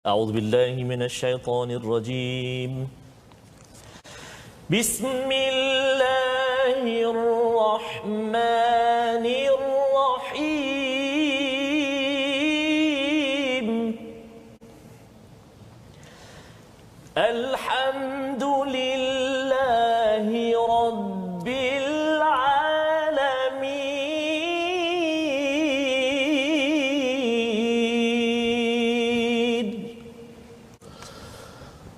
أعوذ بالله من الشيطان الرجيم. بسم الله الرحمن الرحيم. الحمد لله رب العالمين.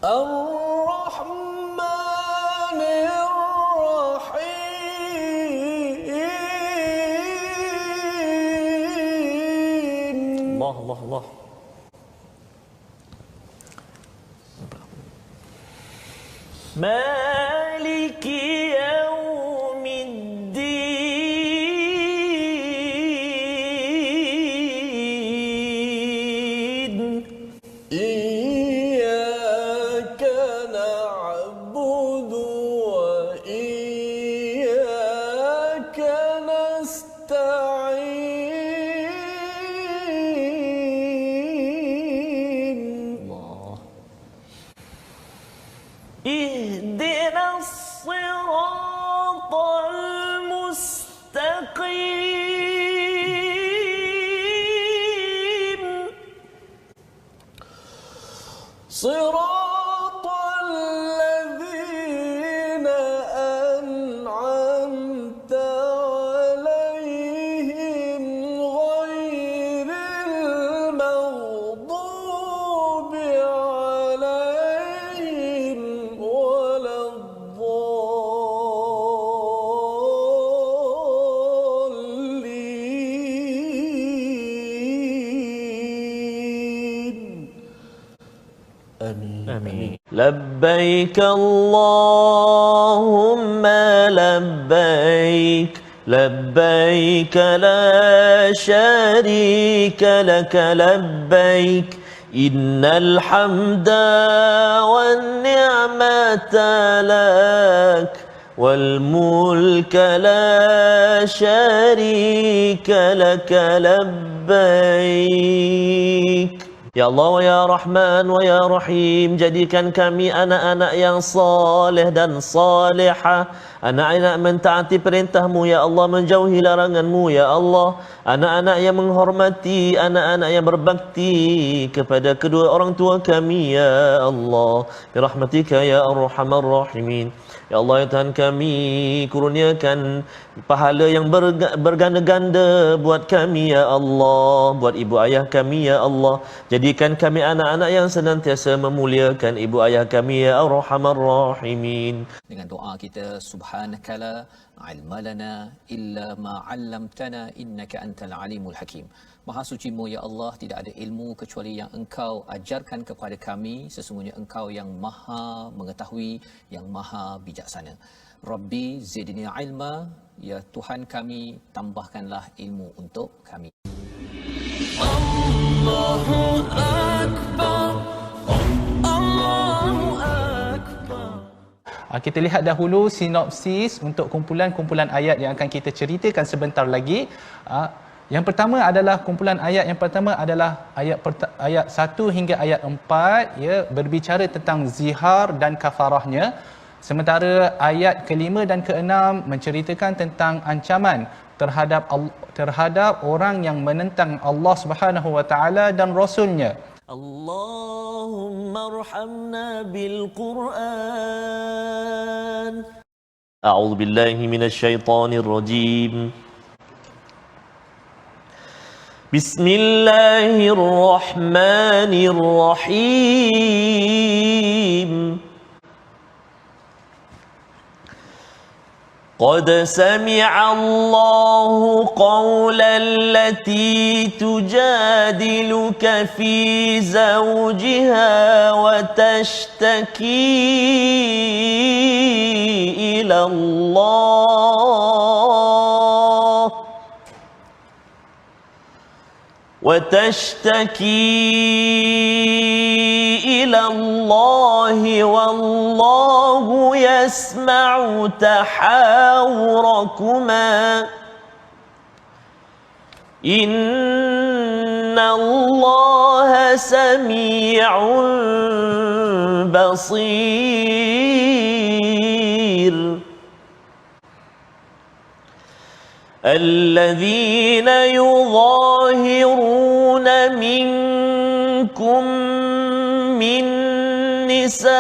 الرحمن الرحيم. الله الله الله. مالك يوم الدين. إياك نعبد وإياك نستعين. الله. اهدنا الصراط المستقيم. صراط الذين أنعمت عليهم غير المغضوب عليهم ولا الضالين. آمين. لبيك اللهم لبيك، لبيك لا شريك لك لبيك، إن الحمد والنعمة لك والملك لا شريك لك لبيك. Ya Allah, ya Rahman, wa ya Rahim, jadikan kami anak-anak yang saleh dan salihah, anak-anak mentaati perintah-Mu ya Allah, menjauhi larangan-Mu ya Allah, anak-anak yang menghormati, anak-anak yang berbakti kepada kedua orang tua kami ya Allah, birahmatika ya Arhamar Rahimin. Ya Allah ya Tuhan kami, kurniakan pahala yang berganda-ganda buat kami ya Allah, buat ibu ayah kami ya Allah. Jadikan kami anak-anak yang senantiasa memuliakan ibu ayah kami ya Arhamar Rahimin. Dengan doa kita, subhanakala ilma lana illa ma 'allamtana innaka antal alimul hakim. Maha suci-Mu ya Allah, tidak ada ilmu kecuali yang Engkau ajarkan kepada kami. Sesungguhnya Engkau yang Maha mengetahui, yang Maha bijaksana. Rabbi zidni ilma, ya Tuhan kami, tambahkanlah ilmu untuk kami. Allahu akbar. Allahu akbar. Kita lihat dahulu sinopsis untuk kumpulan-kumpulan ayat yang akan kita ceritakan sebentar lagi. Yang pertama adalah kumpulan ayat yang pertama adalah ayat 1 hingga ayat 4 ya, berbicara tentang zihar dan kafarahnya. Sementara ayat kelima dan keenam menceritakan tentang ancaman terhadap orang yang menentang Allah Subhanahu wa taala dan rasulnya. Allahumma arhamna bil Qur'an. A'udzu billahi minasy syaithanir rajim. Bismillahirrahmanirrahim. قد سمع الله قول التي تجادلك في زوجها وتشتكي إلى الله والله يسمع تحاوركما إن الله سميع بصير. الذين يظاهرون منكم من نسائهم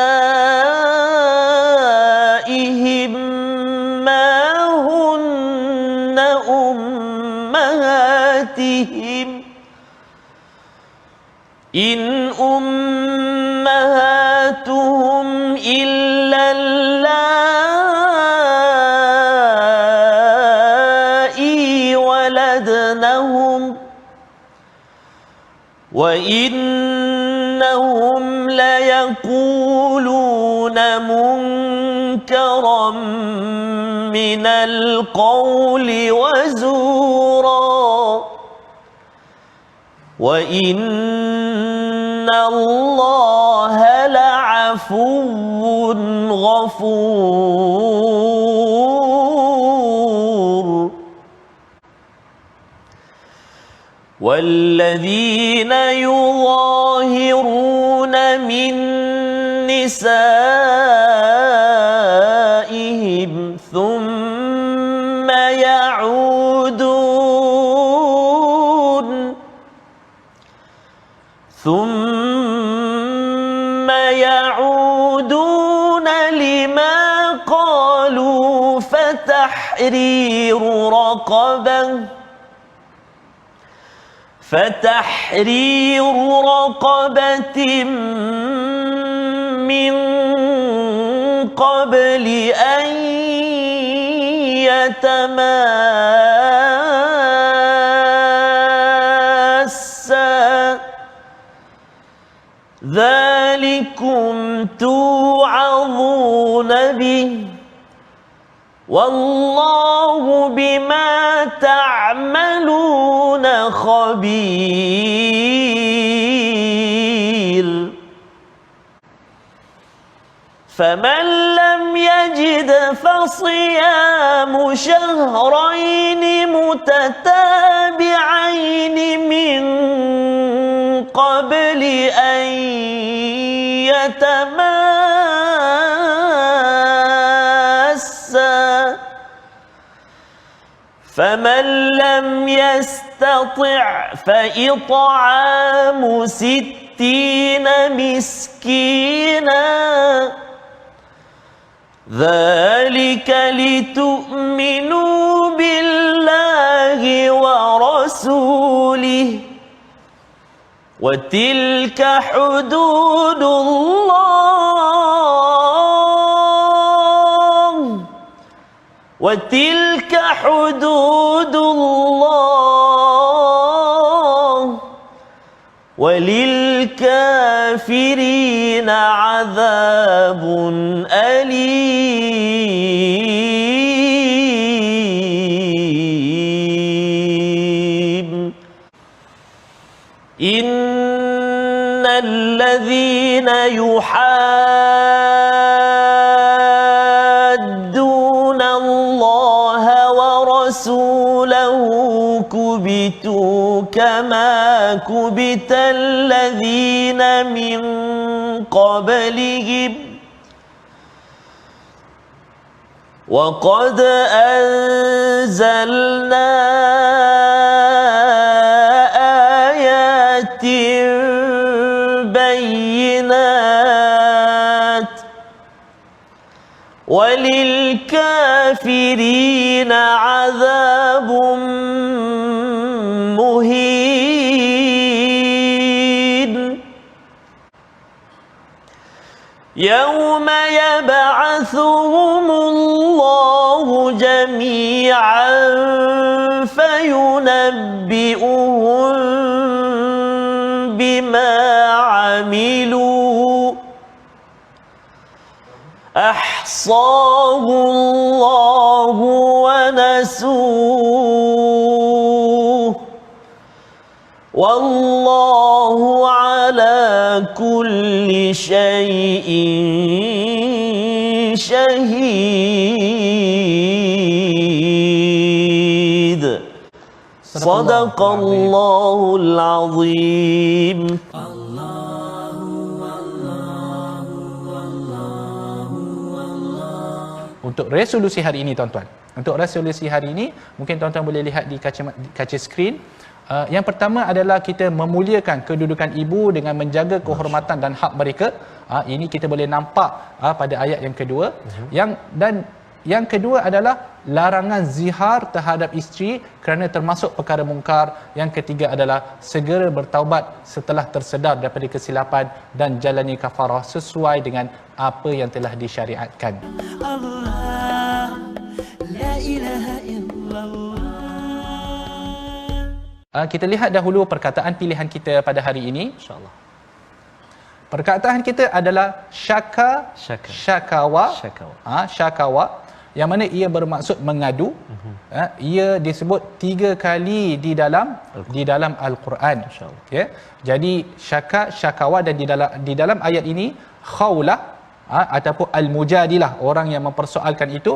ما هن أمهاتهم إن أمهاتهم إلا اللائي ولدنهم وإنهم ليقولون منكرا من القول وزورا وإن الله لعفو غفور. والذين يظاهرون من نسائهم ثم يعودون لما قالوا فتحرير رقبة من قبل أن يتماسا ذلكم توعظون به والله بما تعملون خبير. فمن لم يجد فصيام شهرين متتابعين من قبل أن يتماسا فمن لم يستطع فإطعام 60 مسكينا ذلك لتؤمنوا بالله ورسوله وتلك حدود الله وللكافرين عذاب أليم. إن الذين يحادون الله ورسوله كبتوا كما كبت الذين من قبلهم وقد أنزلنا آيات بينات وللكافرين عذاب مهين. يوم يبعثهم الله جميعا فينبئهم بما عملوا أحصاه الله ونسوه والله على كل شيء شهيد. صدق الله العظيم. untuk resolusi hari ini tuan-tuan. Untuk resolusi hari ini, mungkin tuan-tuan boleh lihat di kaca skrin. Yang pertama adalah kita memuliakan kedudukan ibu dengan menjaga kehormatan dan hak mereka. Ini kita boleh nampak pada ayat yang kedua. Yang kedua adalah larangan zihar terhadap isteri kerana termasuk perkara mungkar. Yang ketiga adalah segera bertaubat setelah tersedar daripada kesilapan dan jalani kafarah sesuai dengan apa yang telah disyariatkan. Allah, la ilaha illallah. Kita lihat dahulu perkataan pilihan kita pada hari ini, insya-Allah. Perkataan kita adalah syakawa. Syakawa, yang mana ia bermaksud mengadu. Ia disebut 3 kali di dalam Al-Quran. Ya. Jadi syakawa, dan di dalam ayat ini khaulah ataupun al-mujadilah, orang yang mempersoalkan itu,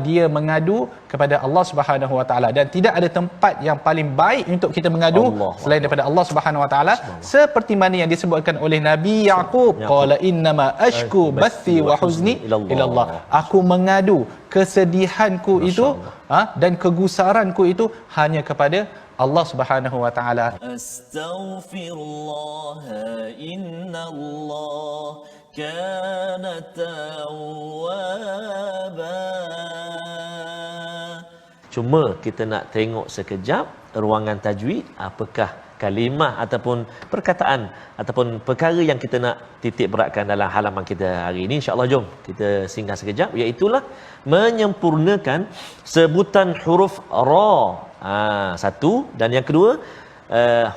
dia mengadu kepada Allah Subhanahu Wa Taala, dan tidak ada tempat yang paling baik untuk kita mengadu selain daripada Allah Subhanahu Wa Taala, seperti mana yang disebutkan oleh Nabi Yaqub, qala innama ashku bathi wa huzni ila Allah. Aku mengadu kesedihanku itu dan kegusaranku itu hanya kepada Allah Subhanahu Wa Taala. Astaghfirullah innallah kana tawwaba. Cuma kita nak tengok sekejap ruangan tajwid, apakah kalimah ataupun perkataan ataupun perkara yang kita nak titik beratkan dalam halaman kita hari ini. InsyaAllah jom kita singgah sekejap, iaitulah menyempurnakan sebutan huruf ra. Satu, dan yang kedua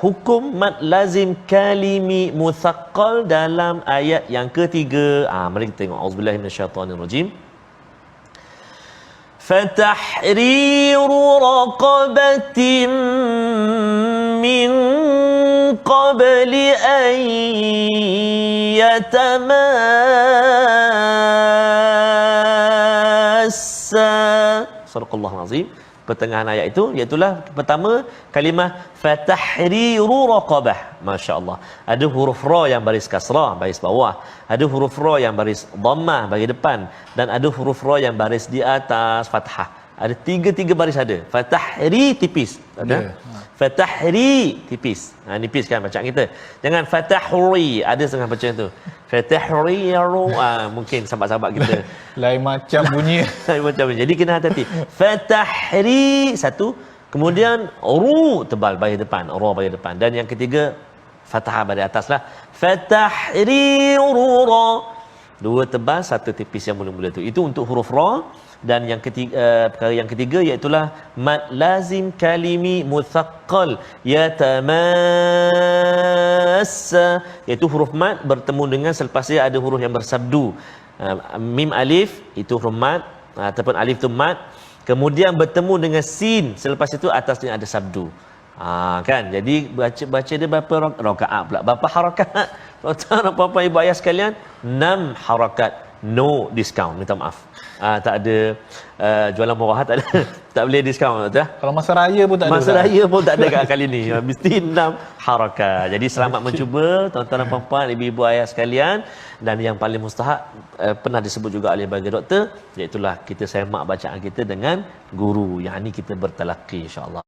hukum mad lazim kalimi muthaqqal dalam ayat yang ketiga. Mari kita tengok. Auzubillahi minasyaitonirrajim. Fatahriru raqabatin min qabli an yatamassa. Sadaqallahul azim. Pertengahan ayat itu, iaitulah pertama kalimah fatahriru raqabah. Masya-Allah. Ada huruf ra yang baris kasrah baris bawah, ada huruf ra yang baris dhammah bagi depan, dan ada huruf ra yang baris di atas fathah. Ada tiga baris ada. Fatahri tipis. Ada. Fatahri tipis. Nipis kan bacaan kita. Jangan fatahri, ada setengah bacaan tu. Fatahri mungkin sahabat-sahabat kita lain macam bunyi. Lain macam. Jadi kena hati-hati. Fatahri satu, kemudian ru tebal bagi depan, ra bagi depan, dan yang ketiga fathah bagi ataslah. Fatahri ra. 2 tebal, 1 tipis yang mula-mula tu. Itu untuk huruf ra. Dan yang ketiga, perkara yang ketiga iaitulah mad lazim kalimi muthaqqal yatamassa, iaitu huruf mad bertemu dengan selepas dia ada huruf yang bersabdu. Mim alif itu huruf mad ataupun alif tu mad, kemudian bertemu dengan sin, selepas itu atasnya ada sabdu. Kan, jadi baca dia berapa rakaat pula, berapa harakat. Tuan-tuan ibu ayah sekalian, 6 harakat. No discount, minta maaf. Tak ada jualan murah, tak boleh diskaun, betul? Kalau masa raya pun tak ada. Masa raya pun tak ada kat kali ni. Mesti 6 harakat. Jadi selamat mencuba tuan-tuan dan puan-puan, ibu-ibu ayah sekalian. Dan yang paling mustahak pernah disebut juga oleh baginda doktor, iaitu kita semak bacaan kita dengan guru. Yang ini kita bertalaqi, insya-Allah.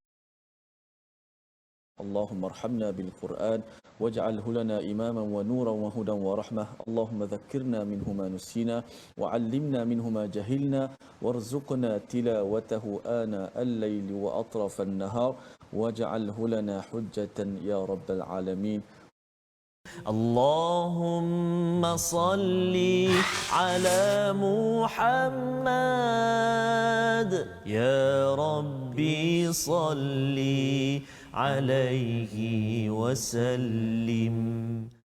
اللهم ارحمنا بالقرآن واجعله لنا إماما ونورا وهدى ورحمة. اللهم ذكرنا منه ما نسينا وعلمنا منه ما جهلنا وارزقنا تلاوته آناء الليل وأطراف النهار واجعله لنا حجة يا رب العالمين. اللهم صل على محمد يا ربي صل عليه وسلم.